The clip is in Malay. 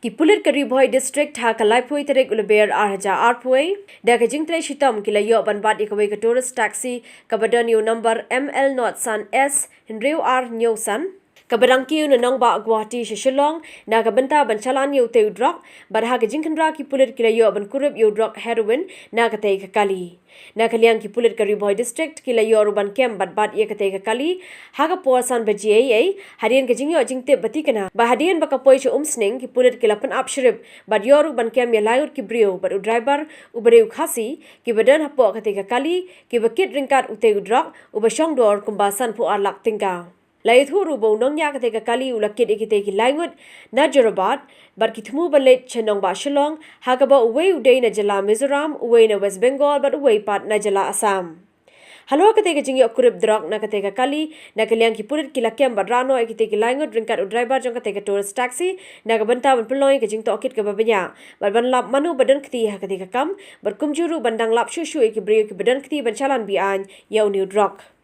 ki Pulit ka Ri-Bhoi district ha ka Ri-Bhoi terek uleber arhaja arpoi da ka jingtrei shitom kila yo ban bat kawei ka tourist taxi ka badan yo number ML not san S Henreu R Nyo san Kabarang kiew na nongbah Gauhati Shillong na ka bynta ban shalan utei Drok barha ka jingkhynra ki Pulit kila yo ban Kurup yo Drok Heroine na katei ka kali na kaliang ki Pulit ka Ri-Bhoi district kila yo ruban kem bat ye katei ka kali ha ka porsan bajiye hadian ka jingyo jingtip batikana ba hadian ba ka poi chu sning ki Pulit kila pen upshrib bat yo ruban kem ya layut ki brio bat driver RiKhasi ki badan hapo katei ka kali ki bakit ringkat utei Drok ubashong dor kumbasan pu arlak tingka Lai thu rubo nong ya katei ka kali ulakit ikitei ki Ngut na jarabat bar ki thmu balet nongbah Shillong ha ka ba uwei udei na jala Mizoram uwei na West Bengal bat uwei pat na jala Assam Halo katei ka jingyo Kurup Drok na katei ka kali na kaliang ki Pulit kila kem bat rano ikitei ki Ngut ringkat driver jong katei ka tourist taxi na ka banta ban peloi ka jingto okit ka babanya bat ban lap manu badan kti ha katei ka kam bar kumjuru bandang lap shushu iki brio ki badan kti ban chalan Biang yau new Drok